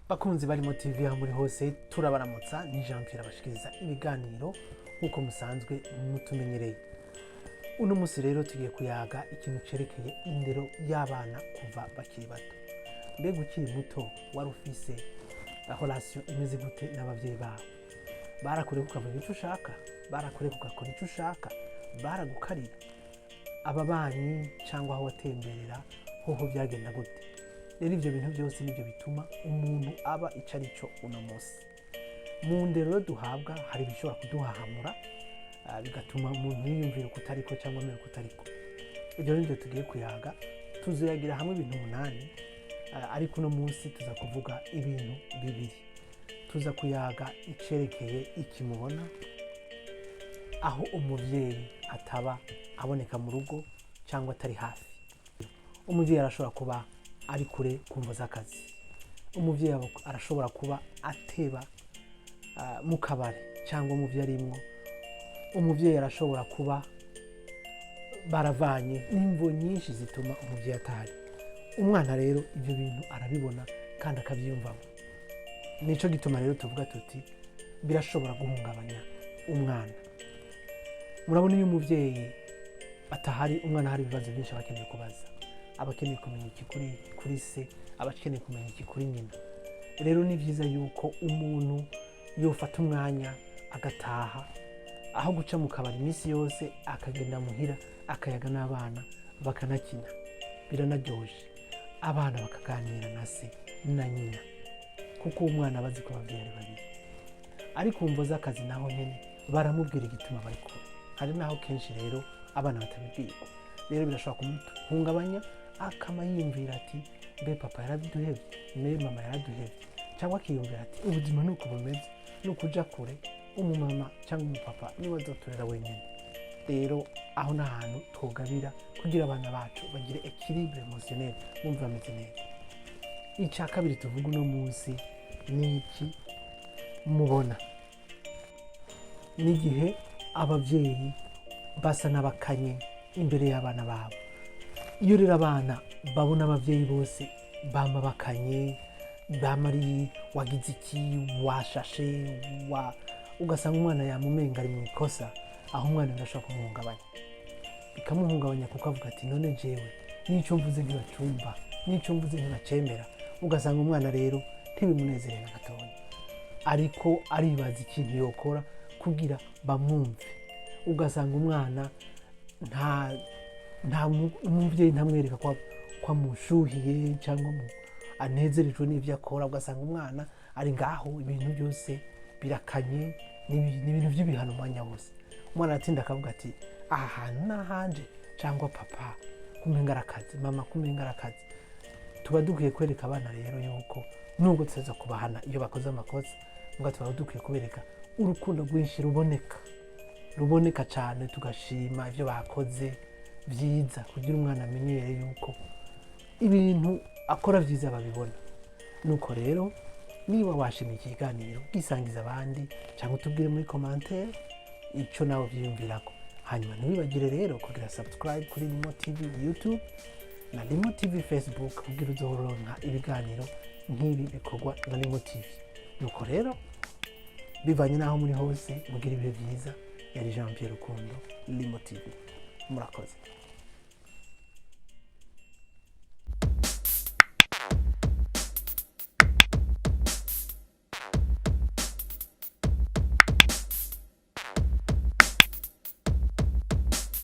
Bakunzi barimo TV aho muri hose turabaramutsa ni Jean Pierre abashikiriza ibiganiro nkuko musanzwe mutumenyereye. Uno musi rero tugiye kuyaga ikintu cerekeye indero y'abana kuva bakiri bato. Mbega ukiri muto wari ufise relation imeze gute n'abavyeyi bawe? Barakure kukavuga icyo ushaka, barakure kugakora icyo ushaka, baragukarira. Ababanyi cyangwa aho watemberera hoho byagenda gute? Rero ivyo bintu byose nibyo bituma umuntu aba icarico uno musi. Mu ndero duhabwa hari bishobora kuduhahamura bigatuma umuntu yiyumvira kutariko cyangwa mere kutariko. Ibyo nibyo tugiye kuyaga, tuzoyagira hamwe ibintu 8 ariko uno musi tuza kuvuga ibintu bibiri. Tuza kuyaga icerekeye ikimubona aho umuvyeyi ataba aboneka mu rugo cyangwa atari hafi. Umuvyeyi arashobora kuba ari kure kumva z'akazi. Umuvyeyi arashobora kuba ateba mu kabare cyangwa mu vyarimwo. Umuvyeyi arashobora kuba baravanye n'imvo nyinshi zituma umuvyeyi atari. Umwana rero ibyo bintu arabibona kandi akabyiyumvamo. Nico gituma rero tuvuga tuti birashobora guhungabanya umwana. Murabona iyo umuvyeyi atahari umwana hari ibibazo byinshi abakeneye kubaza. Abakeneye kumenya iki kuri se, abakeneye kumenya iki kuri nyina. Rero ni byiza yuko umuntu yofata umwanya agataha aho guca mu kabari iminsi yose akagenda muhira akayaga n'abana bakanakina. Biranaryoshe abana bakaganira na se na nyina kuko umwana abazi ko abavyeyi ari babiri. Ariko umvo z'akazi naho nyene baramubwira igituma bari kure. Hari naho kenshi rero abana batabibwirwa. Rero birashobora kumuhungabanya akama yiyumvira ati mbe papa yaraduhevye, mbe mama yaraduhevye, cyangwa akiyumvira ati ubuzima nuko bumeze, nukuja kure umumama cyangwa umupapa niwe azoturera wenyine. Rero aho n'ahantu twogabira kugira abana bacu bagire équilibre émotionnel bumva bameze neza. Icya kabiri tuvuga uno munsi ni iki mubona. N'igihe abavyeyi basa n'abakanye imbere y'abana babo. Iyo rero abana babona abavyeyi bose bama bakanye, bamari wagize iki, washashe, ugasanga umwana yamumenga ari mu ikosa, aho umwana birashobora kumuhungabanya. Bikamuhungabanya kuko avuga ati none jewe n'icyo mvuze ntibacumva, n'icyo mvuze ntibacemera. Ugasanga umwana rero ntibimunezerera na gatonya, ariko aribaza ikintu yokora kugira bamwumve. Ugasanga umwana nta umuvyeyi ntamwereka ko amushuhiye cyangwa anezerejwe n'ivyo akora. Ugasanga umwana ari ngaho ibintu byose birakanye n'ibintu by'ibihano mwanya wose. Umwana atinda akavuga ati aha hantu nahanje cyangwa papa kumenga arakazi, mama kumenga arakazi. Tuba dukwiye kwereka abana rero yuko nubwo tuza kubahana iyo bakoze amakosa, ngo tuba dukwiye kubereka urukundo rwinshi ruboneka cyane, tugashima ibyo bakoze byiza kugira umwana amenyere yuko ibintu akora byiza babibona. Nuko rero niba washimye ikiganiro gisangiza abandi cyangwa tubwire muri commentaire icyo nawe byiyumvirako. Hanyuma ntibibagire rero kugira subscribe kuri Limo TV YouTube na Limo TV Facebook kugira uzoronka ibiganiro nk'ibi bikorwa na Limo TV. Nuko rero bivanye naho muri hose mugira ibihe byiza. Yari Jean Pierre Rukundo, Limo TV. Murakoze.